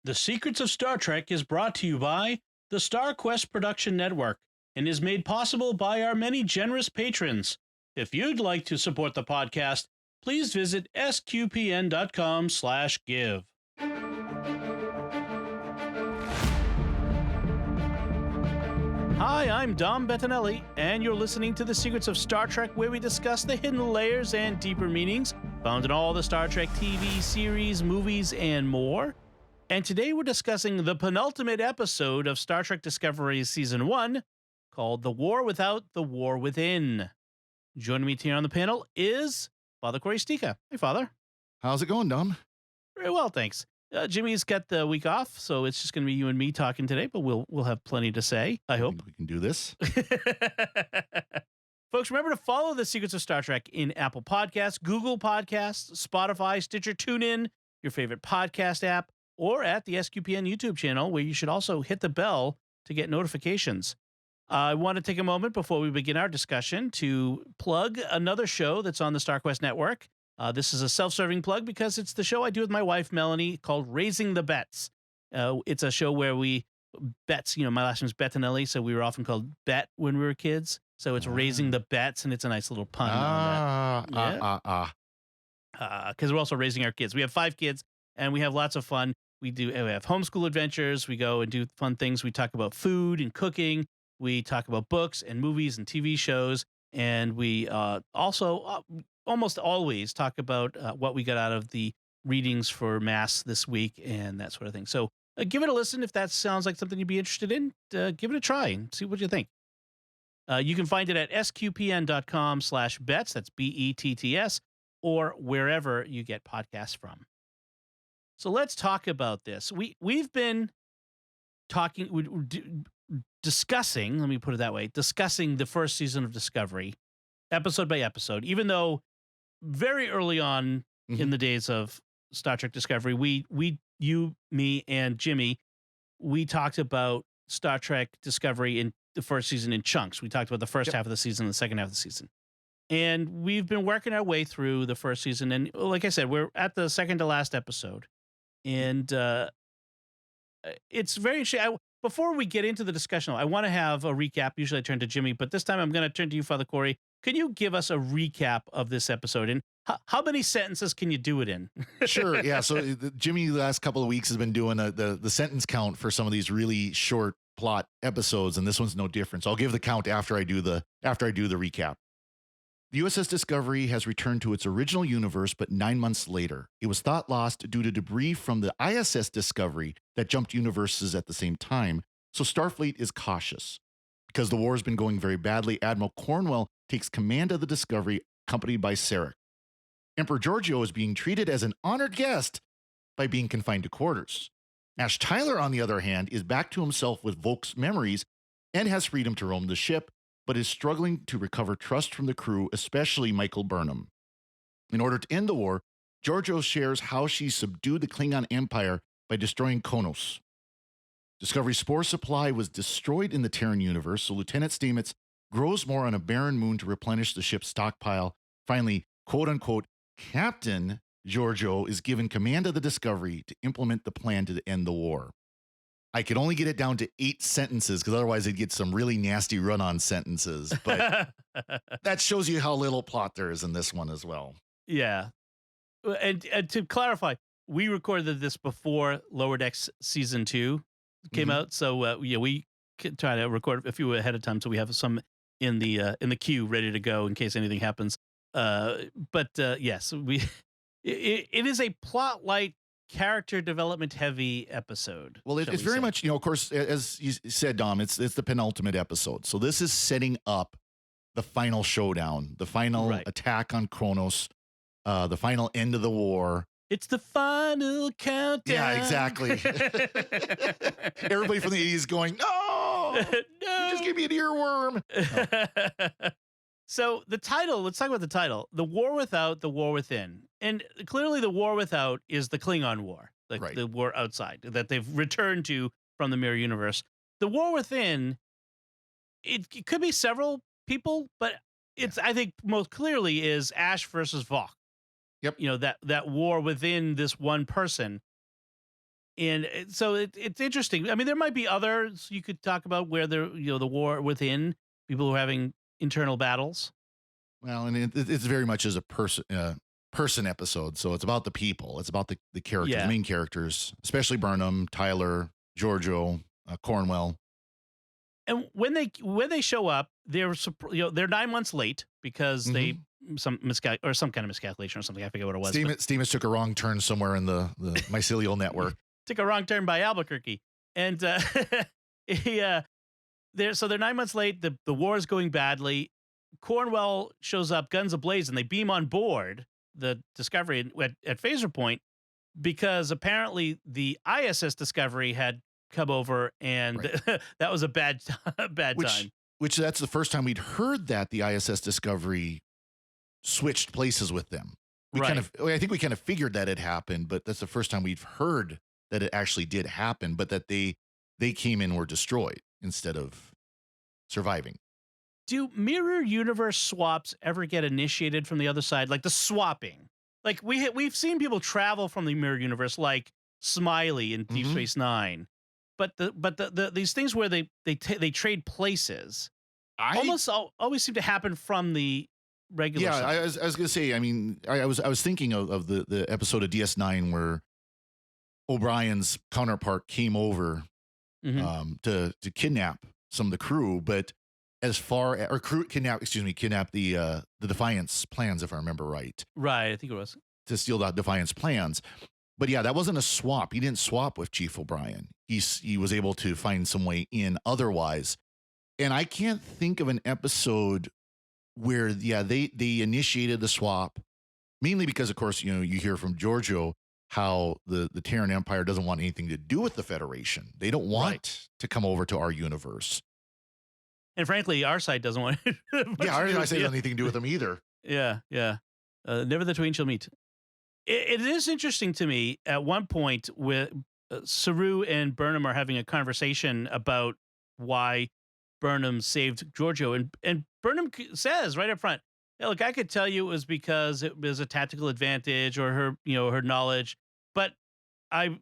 The Secrets of Star Trek is brought to you by the StarQuest Production Network and is made possible by our many generous patrons. If you'd like to support the podcast, please visit sqpn.com/give. Hi, I'm Dom Bettinelli, and you're listening to The Secrets of Star Trek, where we discuss the hidden layers and deeper meanings found in all the Star Trek TV series, movies, and more. And today we're discussing the penultimate episode of Star Trek Discovery Season 1, called The War Without, The War Within. Joining me here on the panel is Father Cory Stika. Hey, Father. How's it going, Dom? Very well, thanks. Jimmy's got the week off, so it's just going to be you and me talking today, but we'll have plenty to say, I hope. We can do this. Folks, remember to follow The Secrets of Star Trek in Apple Podcasts, Google Podcasts, Spotify, Stitcher, TuneIn, your favorite podcast app, or at the SQPN YouTube channel, where you should also hit the bell to get notifications. I want to take a moment before we begin our discussion to plug another show that's on the StarQuest network. This is a self-serving plug because it's the show I do with my wife, Melanie, called Raising the Bets. It's a show where we bets, my last name's Bettinelli, so we were often called Bet when we were kids. So it's Raising the Bets, and it's a nice little pun on that. Because we're also raising our kids. We have 5 kids, and we have lots of fun. We have homeschool adventures. We go and do fun things. We talk about food and cooking. We talk about books and movies and TV shows. And we also almost always talk about what we got out of the readings for Mass this week and that sort of thing. So give it a listen. If that sounds like something you'd be interested in, give it a try and see what you think. You can find it at sqpn.com/bets. That's BETTS, or wherever you get podcasts from. So let's talk about this. We've been discussing, let me put it that way, discussing the first season of Discovery, episode by episode, even though very early on in the days of Star Trek Discovery, you, me, and Jimmy, we talked about Star Trek Discovery in the first season in chunks. We talked about the first half of the season and the second half of the season. And we've been working our way through the first season. And like I said, we're at the second to last episode. And it's very interesting. Before we get into the discussion, I want to have a recap. Usually I turn to Jimmy, but this time I'm going to turn to you, Father Cory. Can you give us a recap of this episode? And how many sentences can you do it in? Sure, yeah. So Jimmy, the last couple of weeks, has been doing the sentence count for some of these really short plot episodes, and this one's no different. So I'll give the count after I do the recap. The USS Discovery has returned to its original universe, but 9 months later. It was thought lost due to debris from the ISS Discovery that jumped universes at the same time, so Starfleet is cautious. Because the war has been going very badly, Admiral Cornwell takes command of the Discovery, accompanied by Sarek. Emperor Georgio is being treated as an honored guest by being confined to quarters. Ash Tyler, on the other hand, is back to himself with Voq's memories and has freedom to roam the ship, but is struggling to recover trust from the crew, especially Michael Burnham. In order to end the war, Georgio shares how she subdued the Klingon Empire by destroying Kronos. Discovery's spore supply was destroyed in the Terran universe, so Lieutenant Stamets grows more on a barren moon to replenish the ship's stockpile. Finally, quote-unquote, Captain Georgio is given command of the Discovery to implement the plan to end the war. I could only get it down to 8 sentences because otherwise I'd get some really nasty run-on sentences. But that shows you how little plot there is in this one as well. Yeah. And to clarify, we recorded this before Lower Decks Season 2 came out. So, we could try to record a few ahead of time so we have some in the queue ready to go in case anything happens. Yes, it is a plot-light, character development heavy episode. Well, it's very much, of course, as you said, Dom, it's the penultimate episode. So this is setting up the final showdown, the final attack on Kronos, the final end of the war. It's the final countdown. Yeah, exactly. Everybody from the 80s going, no, just give me an earworm. No. So the title, let's talk about the title, The War Without, The War Within. And clearly the War Without is the Klingon War, like the war outside that they've returned to from the Mirror Universe. The War Within, it could be several people, but it's, I think most clearly is Ash versus Voq. Yep. That war within this one person. And so it's interesting. I mean, there might be others you could talk about where the war within people who are having internal battles. Well, and it's very much as a person episode. So it's about the people. It's about the characters, Yeah. the main characters, especially Burnham, Tyler, Georgio, Cornwell. And when they show up, they're 9 months late because they some kind of miscalculation or something. I forget what it was. Stevens took a wrong turn somewhere in the mycelial network. Took a wrong turn by Albuquerque, and they're 9 months late. The war is going badly. Cornwell shows up, guns ablaze, and they beam on board the Discovery at phaser point because apparently the ISS Discovery had come over, and that was a bad time. Which that's the first time we'd heard that the ISS Discovery switched places with them. I think we kind of figured that it happened, but that's the first time we've heard that it actually did happen, but that they came in and were destroyed instead of surviving. Do mirror universe swaps ever get initiated from the other side? Like the swapping, like we've seen people travel from the mirror universe, like Smiley in Deep Space Nine, but these things where they trade places almost always seem to happen from the regular side. I was gonna say. I mean, I was thinking of the episode of DS9 where O'Brien's counterpart came over to kidnap some of the crew, but kidnap the Defiance plans, if I remember right. Right, I think it was to steal the Defiance plans. But yeah, that wasn't a swap. He didn't swap with Chief O'Brien. He was able to find some way in otherwise. And I can't think of an episode where they initiated the swap, mainly because, of course, you hear from Georgio how the Terran Empire doesn't want anything to do with the Federation. They don't want to come over to our universe. And frankly, our side doesn't want it. Our side doesn't have anything to do with them either. Yeah. Never the twain shall meet. It is interesting to me at one point with Saru and Burnham are having a conversation about why Burnham saved Georgio. And Burnham says right up front, "Yeah, look, I could tell you it was because it was a tactical advantage or her knowledge, but I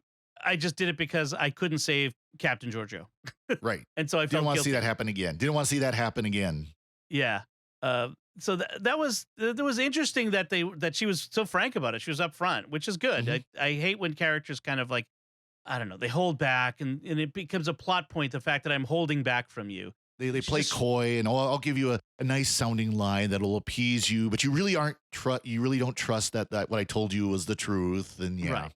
just did it because I couldn't save Captain Giorgio." Right. And so I didn't want to see that happen again. Yeah. So that was interesting that she was so frank about it. She was upfront, which is good. I hate when characters kind of like, I don't know, they hold back and it becomes a plot point, the fact that I'm holding back from you. They play coy and I'll give you a nice sounding lie that'll appease you, but you really don't trust that what I told you was the truth. And Right.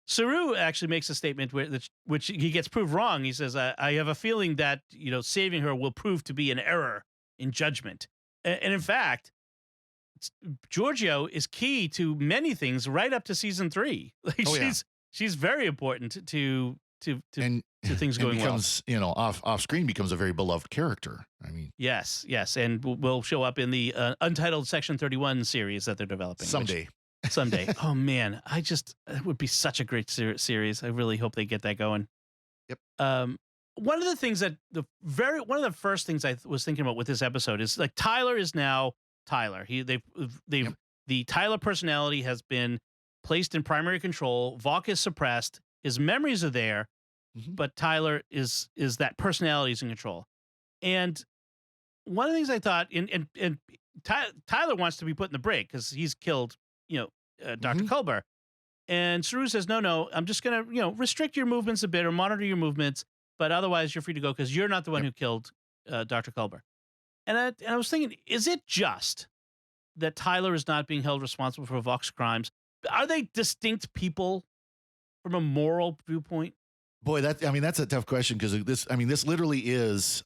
Saru actually makes a statement which he gets proved wrong. He says, I have a feeling that, saving her will prove to be an error in judgment. And in fact, Georgio is key to many things right up to season 3. Like she's very important to things going becomes, well. Off screen becomes a very beloved character. I mean, yes, and will show up in the Untitled Section 31 series that they're developing someday. Oh man, it would be such a great series. I really hope they get that going. Yep. One of the things one of the first things I was thinking about with this episode is like Tyler is now Tyler. The Tyler personality has been placed in primary control. Voq is suppressed. His memories are there, but Tyler is that personality is in control. And one of the things I thought, and Tyler wants to be put in the break because he's killed, Dr. Culber. And Saru says, no, I'm just going to, restrict your movements a bit or monitor your movements, but otherwise you're free to go because you're not the one who killed Dr. Culber. And I was thinking, is it just that Tyler is not being held responsible for Voq's crimes? Are they distinct people from a moral viewpoint? Boy, that's a tough question because this literally is,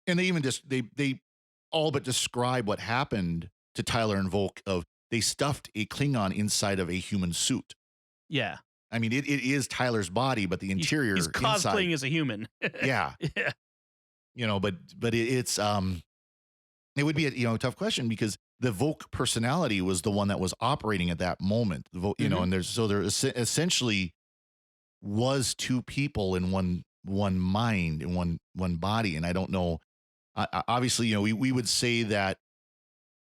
and they even they all but describe what happened to Tyler and Voq of they stuffed a Klingon inside of a human suit. Yeah. I mean, it is Tyler's body, but the interior he's cosplaying inside, as a human. Yeah. But it's it would be a tough question because the Voq personality was the one that was operating at that moment. The Voq, and there essentially was two people in one mind and one body, and I don't know. Obviously, we would say that,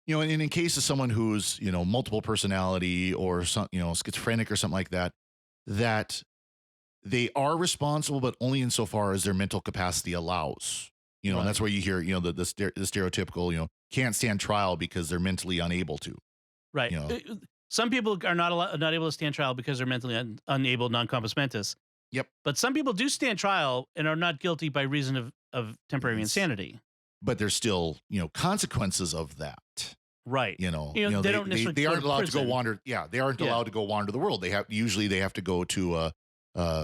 in case of someone who's multiple personality or some schizophrenic or something like that, that they are responsible, but only insofar as their mental capacity allows. You know, and that's where you hear, you know, the stereotypical, you know, can't stand trial because they're mentally unable to. Right. You know? Some people are not able to stand trial because they're mentally unable, non compos mentis. Yep. But some people do stand trial and are not guilty by reason of temporary insanity. But there's still, you know, consequences of that. Right. You know, they don't necessarily they aren't allowed to go prison. wander. Yeah, they aren't allowed to go wander the world. They have to go to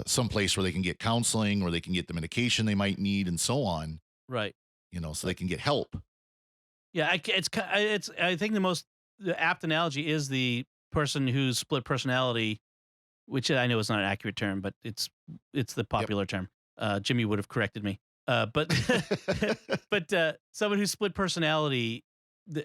some place where they can get counseling, where they can get the medication they might need, and so on. Right. You know, so they can get help. Yeah, I think the apt analogy is the person who's split personality, which I know is not an accurate term, but it's the popular term. Jimmy would have corrected me. But someone who split personality,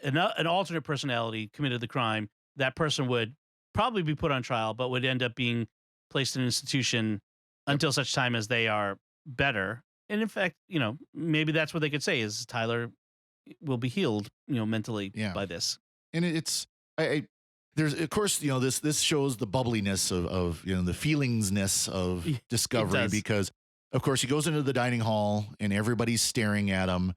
an alternate personality committed the crime. That person would probably be put on trial, but would end up being placed in an institution until such time as they are better. And in fact, you know, maybe that's what they could say is Tyler will be healed, you know, mentally by this. And it's there's, of course, you know, this shows the bubbliness of you know, the feelingsness of Discovery, because of course he goes into the dining hall and everybody's staring at him.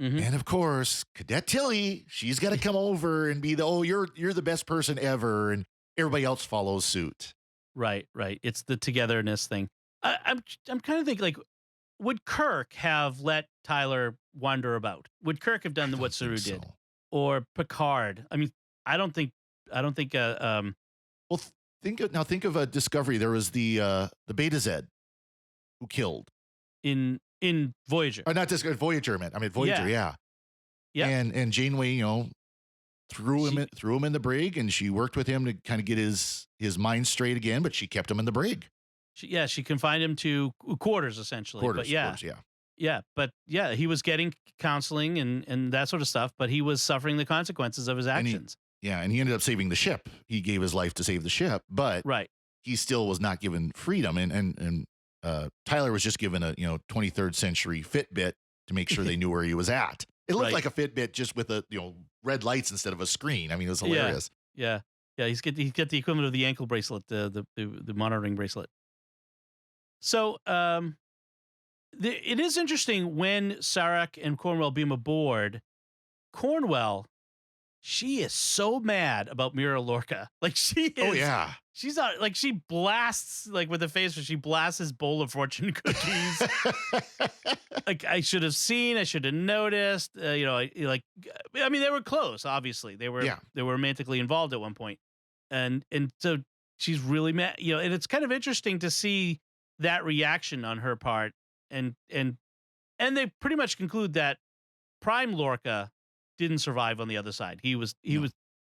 Mm-hmm. And of course, Cadet Tilly, she's got to come over and be you're the best person ever, and everybody else follows suit. Right. It's the togetherness thing. I'm kind of thinking, like, would Kirk have let Tyler wander about? Would Kirk have done what Saru did, or Picard? I mean, I don't think. Well, think of a Discovery. There was the Beta Z who killed in Voyager. Not Discovery, Voyager. I mean Voyager. Yeah. And Janeway, you know, threw him in the brig, and she worked with him to kind of get his mind straight again. But she kept him in the brig. She confined him to quarters essentially. Quarters, but he was getting counseling and that sort of stuff, but he was suffering the consequences of his actions. And he ended up saving the ship. He gave his life to save the ship, but he still was not given freedom. And Tyler was just given a 23rd century Fitbit to make sure they knew where he was at. It looked like a Fitbit just with red lights instead of a screen. I mean, it was hilarious. Yeah. He's got the equivalent of the ankle bracelet, the monitoring bracelet. So it is interesting when Sarek and Cornwell beam aboard. Cornwell, she is so mad about Mira Lorca. Like she is. Oh yeah. She's not like, she blasts like with a face where she blasts his bowl of fortune cookies. Like I should have seen, I should have noticed. I mean, they were close. Obviously, they were romantically involved at one point, and so she's really mad. And it's kind of interesting to see that reaction on her part, and they pretty much conclude that Prime Lorca didn't survive on the other side. He was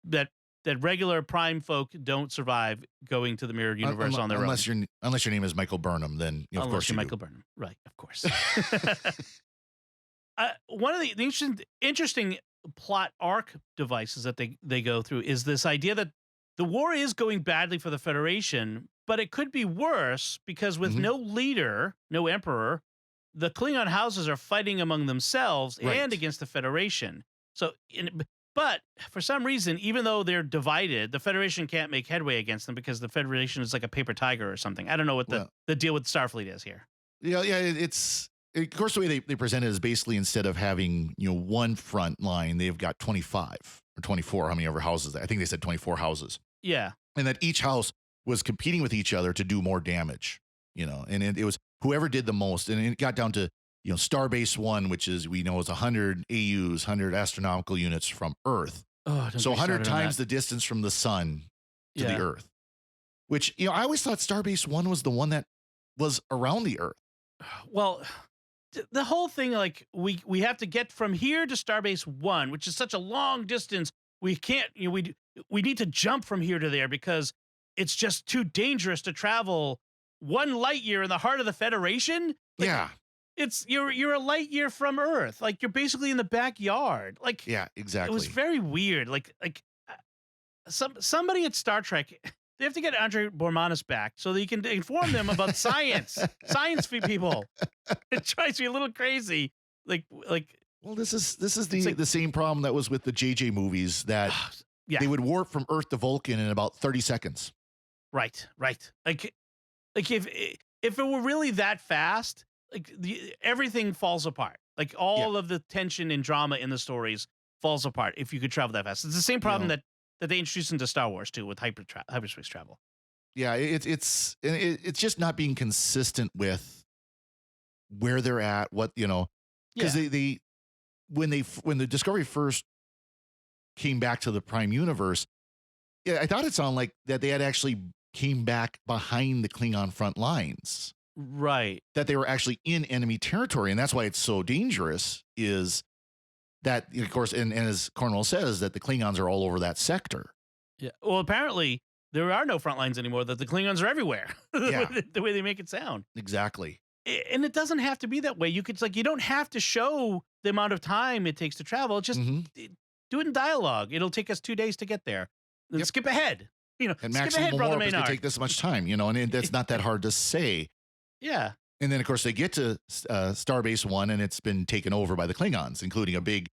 that regular Prime folk don't survive going to the mirrored universe on their own. Unless your name is Michael Burnham, then of course you're Michael Burnham, right? Of course. One of the interesting plot arc devices that they go through is this idea that the war is going badly for the Federation, but it could be worse because with no leader, no emperor, the Klingon houses are fighting among themselves and against the Federation. So, but for some reason, even though they're divided, the Federation can't make headway against them because the Federation is like a paper tiger or something. I don't know what the deal with Starfleet is here. Yeah, it's of course the way they present it is basically instead of having one front line, they've got 25 or 24, how many ever houses? I think they said 24 houses. Yeah, and that each house was competing with each other to do more damage. And it was whoever did the most, and it got down to Starbase 1, which is we know is 100 AUs, 100 astronomical units from Earth. So 100 times the distance from the sun to the Earth. Which I always thought Starbase 1 was the one that was around the Earth. Well, the whole thing, like we have to get from here to Starbase 1, which is such a long distance. We can't. We need to jump from here to there because it's just too dangerous to travel 1 light year in the heart of the Federation. Like, it's you're a light year from Earth. Like you're basically in the backyard. Like exactly. It was very weird. Like somebody at Star Trek, they have to get Andre Bormanis back so that he can inform them about science. Science people. It drives me a little crazy. Like. Well, this is the same problem that was with the JJ movies that they would warp from Earth to Vulcan in about 30 seconds. Right. Like if if it were really that fast, like everything falls apart. Like all of the tension and drama in the stories falls apart if you could travel that fast. It's the same problem that they introduced into Star Wars too with hyperspace travel. Yeah, it's just not being consistent with where they're at, what, because they when the Discovery first came back to the Prime universe, I thought it sounded like that they had actually came back behind the Klingon front lines. Right. That they were actually in enemy territory. And that's why it's so dangerous, is that, of course, and as Cornwell says, that the Klingons are all over that sector. Yeah. Well, apparently there are no front lines anymore, that the Klingons are everywhere. The way they make it sound. Exactly. And it doesn't have to be that way. You could, you don't have to show the amount of time it takes to travel. Just do it in dialogue. It'll take us 2 days to get there. Then skip ahead. And skip maximum ahead, Brother warp is Maynard. to take this much time, and that's not that hard to say. Yeah. And then, of course, they get to Starbase 1, and it's been taken over by the Klingons, including a big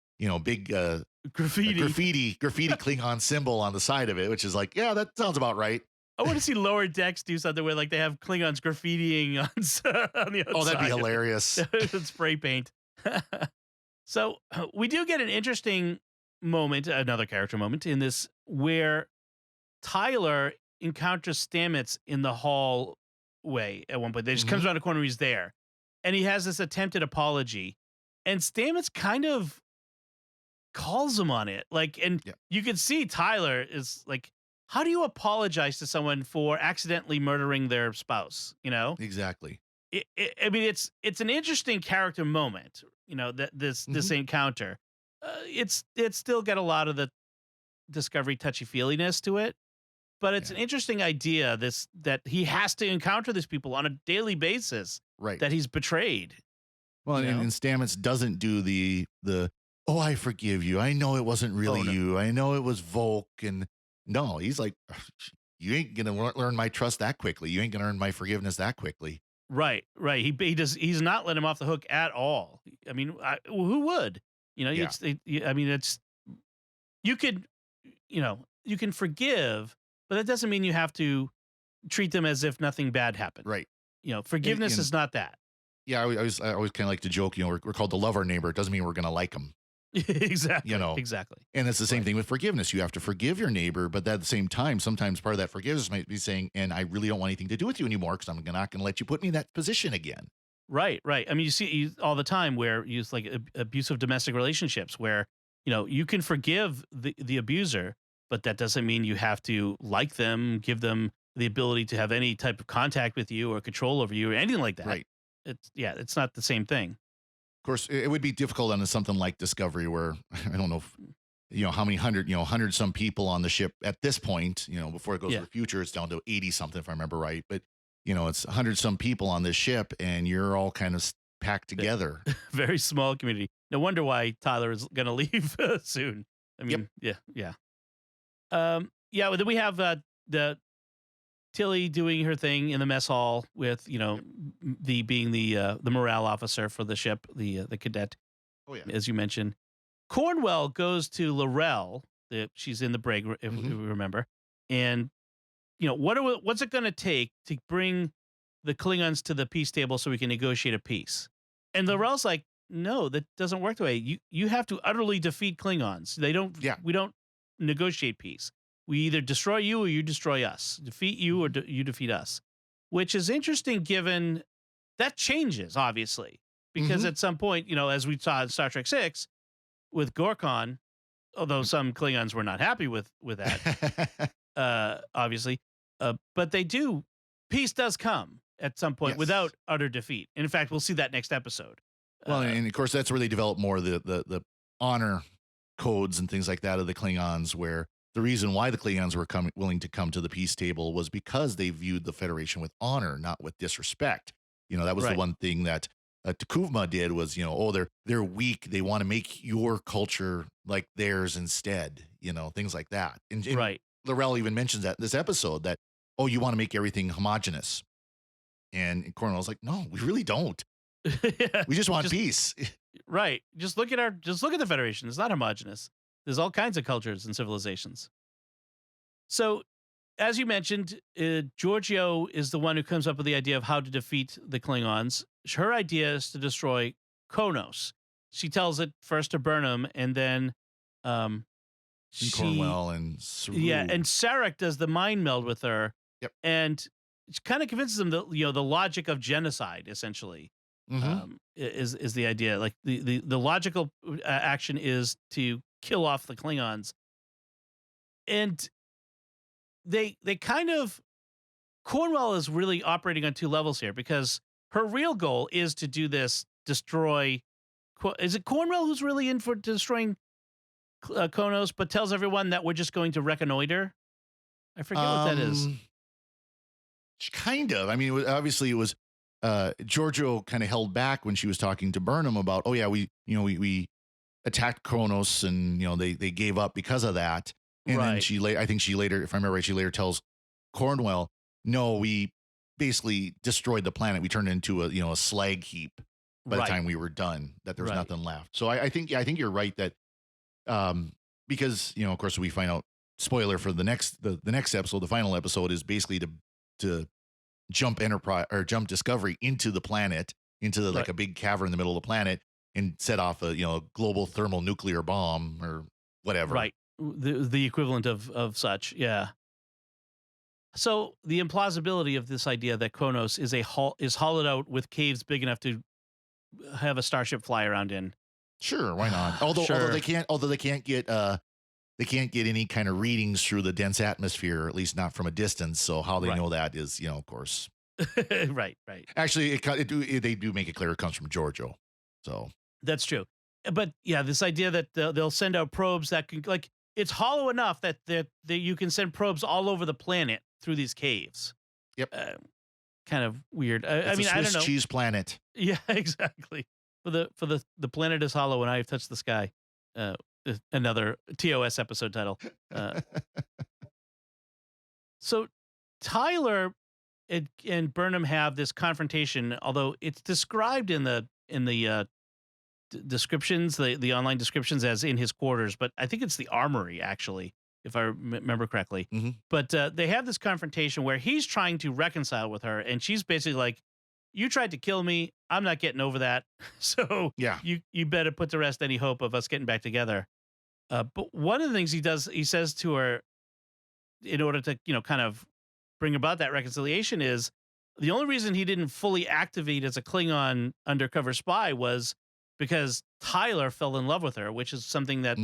graffiti Klingon symbol on the side of it, which is like, yeah, that sounds about right. I want to see Lower Decks do something where they have Klingons graffitiing on the outside. Oh, that'd be hilarious. Spray paint. So we do get an interesting moment, another character moment in this, where Tyler encounters Stamets in the hallway at one point. They just comes around the corner, he's there. And he has this attempted apology. And Stamets kind of calls him on it. You can see Tyler is like, how do you apologize to someone for accidentally murdering their spouse? Exactly. I mean, it's an interesting character moment. That this encounter. It's still got a lot of the Discovery touchy-feeliness to it, but it's an interesting idea. That he has to encounter these people on a daily basis. Right. That he's betrayed. Well, and Stamets doesn't do the oh, I forgive you. I know it wasn't really you. I know it was Voq. And no, he's like, you ain't going to learn my trust that quickly. You ain't going to earn my forgiveness that quickly. Right. He's not letting him off the hook at all. I mean, who would? It's you could, you can forgive, but that doesn't mean you have to treat them as if nothing bad happened. Right. Forgiveness is not that. Yeah, I always kind of like to joke, we're called to love our neighbor. It doesn't mean we're going to like them. Exactly. Exactly. And it's the same thing with forgiveness. You have to forgive your neighbor, but at the same time, sometimes part of that forgiveness might be saying, and I really don't want anything to do with you anymore because I'm not going to let you put me in that position again. Right. I mean, you see all the time where you abusive domestic relationships where, you can forgive the abuser, but that doesn't mean you have to like them, give them the ability to have any type of contact with you or control over you or anything like that. Right. It's not the same thing. Of course, it would be difficult on something like Discovery where I don't know if, how many hundred some people on the ship at this point, before it goes to the future, it's down to 80 something, if I remember right. But, it's 100 some people on this ship and you're all kind of packed together. Very small community. No wonder why Tyler is going to leave soon. I mean, yeah. Then we have the Tilly doing her thing in the mess hall with, being the morale officer for the ship, the cadet, as you mentioned. Cornwell goes to L'Rell. She's in the brig, if we remember. And, what's it going to take to bring the Klingons to the peace table so we can negotiate a peace? And L'Rell's like, no, that doesn't work the way. You have to utterly defeat Klingons. We don't negotiate peace. We either destroy you or you destroy us. Defeat you or you defeat us. Which is interesting given that changes, obviously. Because at some point, as we saw in Star Trek VI with Gorkon, although some Klingons were not happy with that, obviously. But peace does come at some point without utter defeat. And in fact, we'll see that next episode. Well, and of course, that's where they develop more of the honor codes and things like that of the Klingons, where the reason why the Klingons were willing to come to the peace table was because they viewed the Federation with honor, not with disrespect. That was the one thing that T'Kuvma did was, they're weak. They want to make your culture like theirs instead, things like that. And L'Rell even mentions that in this episode that, you want to make everything homogenous. And Cornwell's like, no, we really don't. We just want peace. Right. Just look at the Federation. It's not homogenous. There's all kinds of cultures and civilizations. So as you mentioned, Georgio is the one who comes up with the idea of how to defeat the Klingons. Her idea is to destroy Kronos. She tells it first to Burnham, and then And Cornwell and Saru. yeah, and Sarek does the mind meld with her. Yep. And she kind of convinces them that the logic of genocide essentially is the idea. Like the logical action is to kill off the Klingons, and they kind of Cornwell is really operating on two levels here because her real goal is to do this destroy. Is it Cornwell who's really in for destroying Kronos, but tells everyone that we're just going to reconnoiter? I forget what that is. Kind of. I mean, obviously it was Georgio kind of held back when she was talking to Burnham about, oh yeah, we attacked Kronos and they gave up because of that. And then I think she later, if I remember right, she later tells Cornwell, no, we basically destroyed the planet. We turned it into a slag heap by the time we were done, that there was nothing left. So I think you're right that because of course we find out, spoiler for the next episode, the final episode is basically to jump Discovery into the planet, into like a big cavern in the middle of the planet, and set off a global thermonuclear bomb or whatever. Right. The equivalent of such, yeah. So the implausibility of this idea that Kronos is hollowed out with caves big enough to have a starship fly around in. Sure, why not? Although they can't get any kind of readings through the dense atmosphere, at least not from a distance. So how they know that is, of course. right. Actually, they do make it clear it comes from Georgio. So that's true. But yeah, this idea that they'll send out probes that can, like, it's hollow enough that you can send probes all over the planet through these caves. Yep. Kind of weird. I mean, I don't know. Cheese planet. Yeah, exactly. For the planet is hollow and I have touched the sky. Another TOS episode title. So Tyler and Burnham have this confrontation, although it's described in the descriptions, the online descriptions, as in his quarters, but I think it's the armory, actually, if I remember correctly. Mm-hmm. But they have this confrontation where he's trying to reconcile with her, and she's basically like, you tried to kill me. I'm not getting over that. So yeah, you better put to rest any hope of us getting back together. But one of the things he says to her in order to, kind of bring about that reconciliation is the only reason he didn't fully activate as a Klingon undercover spy was because Tyler fell in love with her, which is something that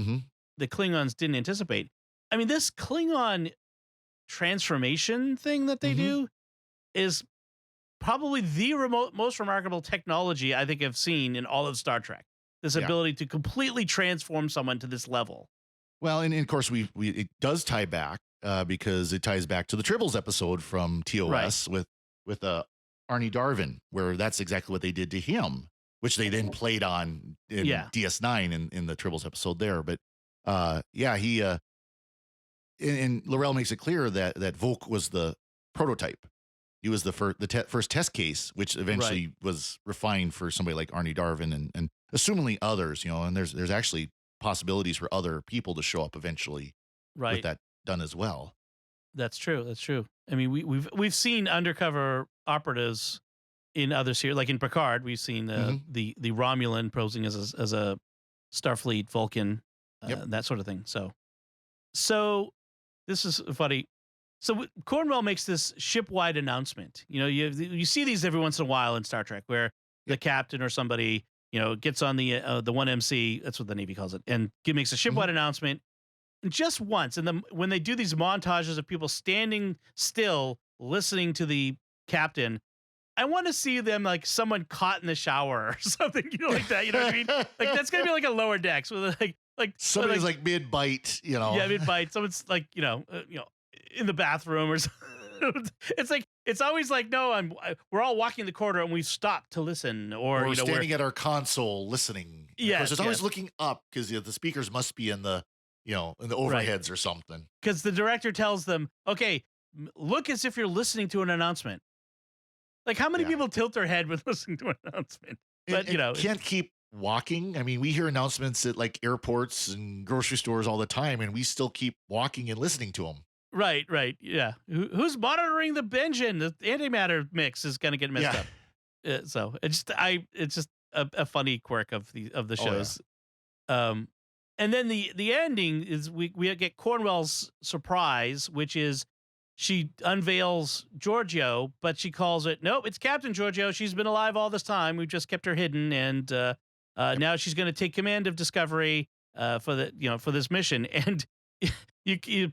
the Klingons didn't anticipate. I mean, this Klingon transformation thing that they do is probably the most remarkable technology I think I've seen in all of Star Trek. This ability to completely transform someone to this level. Well, and of course it does tie back because it ties back to the Tribbles episode from TOS with Arnie Darvin, where that's exactly what they did to him, which they then played on in DS9 in the Tribbles episode there. But he and L'Rell makes it clear that Voq was the prototype. He was the first test case, which eventually was refined for somebody like Arnie Darvin and assumingly others, and there's actually possibilities for other people to show up eventually with that done as well. That's true. I mean, we've seen undercover operatives in other series, like in Picard, we've seen the Romulan posing as a Starfleet Vulcan, that sort of thing. So this is funny. So Cornwell makes this ship-wide announcement. You see these every once in a while in Star Trek, where the captain or somebody gets on the 1MC, that's what the Navy calls it, and makes a ship-wide announcement. And just once, and then when they do these montages of people standing still listening to the captain, I want to see them like someone caught in the shower or something, like that. You know what I mean? Like that's gonna be like a lower decks with like somebody's like mid bite, Yeah, mid bite. Someone's like in the bathroom or something. It's always like, no, we're all walking the corridor and we've stopped to listen, or standing at our console listening. Yeah, there's always looking up because the speakers must be in the in the overheads or something. Because the director tells them, okay, look as if you're listening to an announcement. Like, how many people tilt their head when listening to an announcement? But can't keep walking. I mean, we hear announcements at like airports and grocery stores all the time, and we still keep walking and listening to them. Right, yeah. Who's monitoring the engine? The antimatter mix is going to get messed up. So it's just a funny quirk of the shows. And then the ending is we get Cornwell's surprise, which is she unveils Georgio, but she calls it, nope, it's Captain Georgio. She's been alive all this time. We've just kept her hidden, and now she's going to take command of Discovery for this mission. And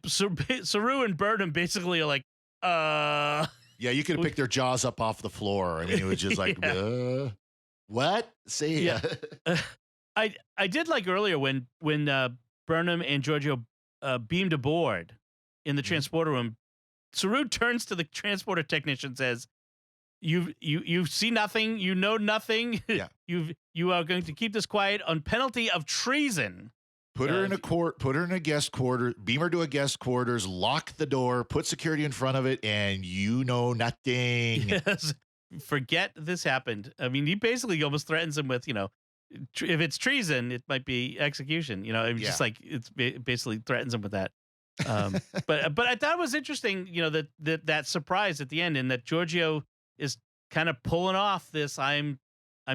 Saru and Burnham basically are like, Yeah, you could have picked their jaws up off the floor. I mean, it was just like, what? Say yeah. I did like earlier when Burnham and Georgio beamed aboard in the transporter room. Saru turns to the transporter technician and says, You see nothing, you know nothing. Yeah. You are going to keep this quiet on penalty of treason. Put her in a guest quarter, beam her to a guest quarters, lock the door, put security in front of it, and you know nothing. Yes. Forget this happened. I mean, he basically almost threatens him with, if it's treason, it might be execution. Just like it's basically threatens him with that. But I thought it was interesting, that surprise at the end, and that Georgio is kind of pulling off this. I'm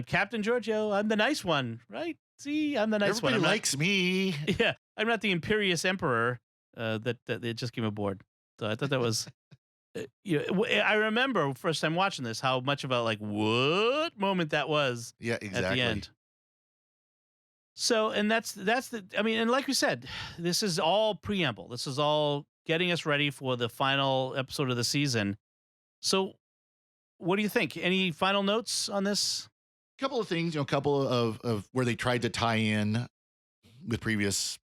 Captain Georgio. I'm the nice one, right? See, I'm the nice one. Everybody likes me. Yeah, I'm not the imperious emperor that they just came aboard. So I thought that was. I remember first time watching this how much of a what moment that was. Yeah, exactly. At the end. So, and that's and like we said, this is all preamble. This is all getting us ready for the final episode of the season. So, what do you think? Any final notes on this? Couple of things, a couple of where they tried to tie in with previous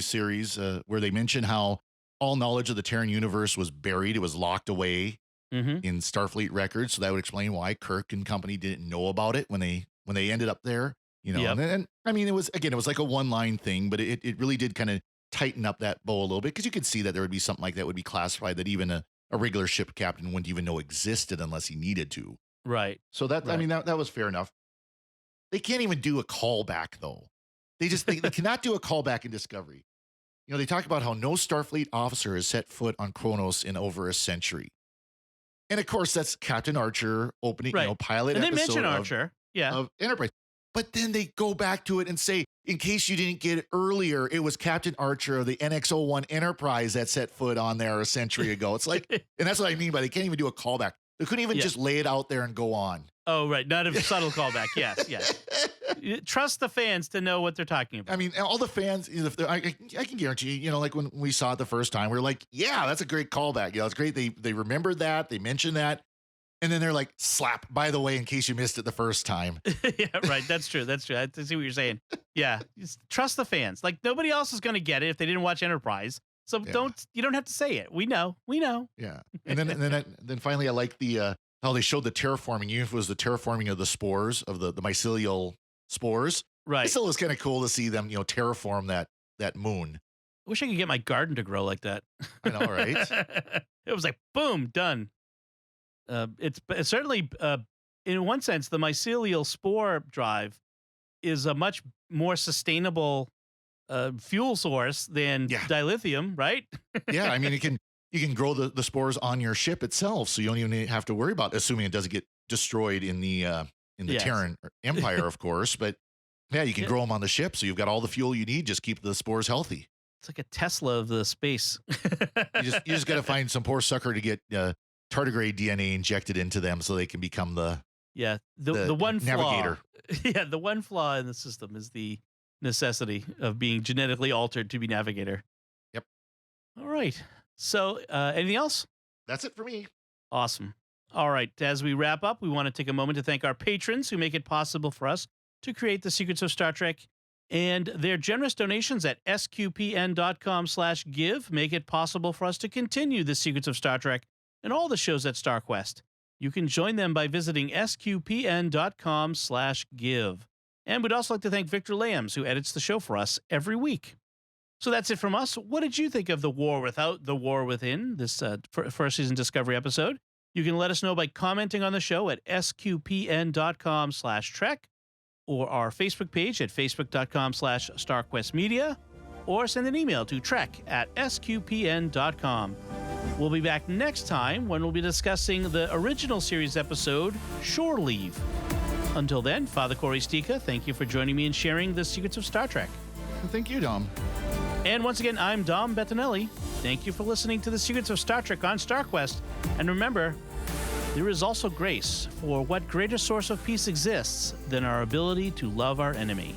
series, where they mentioned how all knowledge of the Terran universe was buried. It was locked away in Starfleet records. So that would explain why Kirk and company didn't know about it when they ended up there. Yep. And I mean, it was like a one-line thing, but it really did kind of tighten up that bow a little bit, because you could see that there would be something like that would be classified that even a regular ship captain wouldn't even know existed unless he needed to. Right. So that, right. I mean, that was fair enough. They can't even do a callback, though. They cannot do a callback in Discovery. They talk about how no Starfleet officer has set foot on Kronos in over a century. And of course, that's Captain Archer opening, right. Pilot and episode they mention Archer, of Enterprise. But then they go back to it and say, in case you didn't get it earlier, it was Captain Archer of the NX-01 Enterprise that set foot on there a century ago. It's like, and that's what I mean by they can't even do a callback. They couldn't even just lay it out there and go on. Oh, right. Not a subtle callback. Yes. Trust the fans to know what they're talking about. I mean, all the fans, I can guarantee you, like when we saw it the first time, we were like, yeah, that's a great callback. It's great. They remembered that. They mentioned that. And then they're like, slap, by the way, in case you missed it the first time. Yeah, right. That's true. I see what you're saying. Yeah. Just trust the fans. Like, nobody else is going to get it if they didn't watch Enterprise. So you don't have to say it. We know. Yeah. And then finally, I like how they showed the terraforming. Even if it was the terraforming of the spores, of the mycelial spores. Right. It still was kind of cool to see them, terraform that moon. I wish I could get my garden to grow like that. I know, right? It was like, boom, done. It's certainly, in one sense, the mycelial spore drive is a much more sustainable fuel source than dilithium, right? Yeah, I mean, you can grow the spores on your ship itself, so you don't even have to worry about, assuming it doesn't get destroyed in the Terran Empire, of course. But yeah, you can grow them on the ship, so you've got all the fuel you need. Just keep the spores healthy. It's like a Tesla of the space. You just got to find some poor sucker to get tardigrade DNA injected into them so they can become the one navigator. Flaw. Yeah, the one flaw in the system is the necessity of being genetically altered to be navigator. Yep. All right. So, anything else? That's it for me. Awesome. All right. As we wrap up, we want to take a moment to thank our patrons who make it possible for us to create the Secrets of Star Trek, and their generous donations at sqpn.com/give make it possible for us to continue the Secrets of Star Trek and all the shows at StarQuest. You can join them by visiting sqpn.com/give. And we'd also like to thank Victor Lambs, who edits the show for us every week. So that's it from us. What did you think of The War Without, The War Within, this first season Discovery episode? You can let us know by commenting on the show at sqpn.com/trek or our Facebook page at facebook.com/StarQuestMedia. or send an email to trek@sqpn.com. We'll be back next time when we'll be discussing the original series episode, Shore Leave. Until then, Father Cory Stika, thank you for joining me and sharing the secrets of Star Trek. Thank you, Dom. And once again, I'm Dom Bettinelli. Thank you for listening to the secrets of Star Trek on StarQuest. And remember, there is also grace, for what greater source of peace exists than our ability to love our enemy?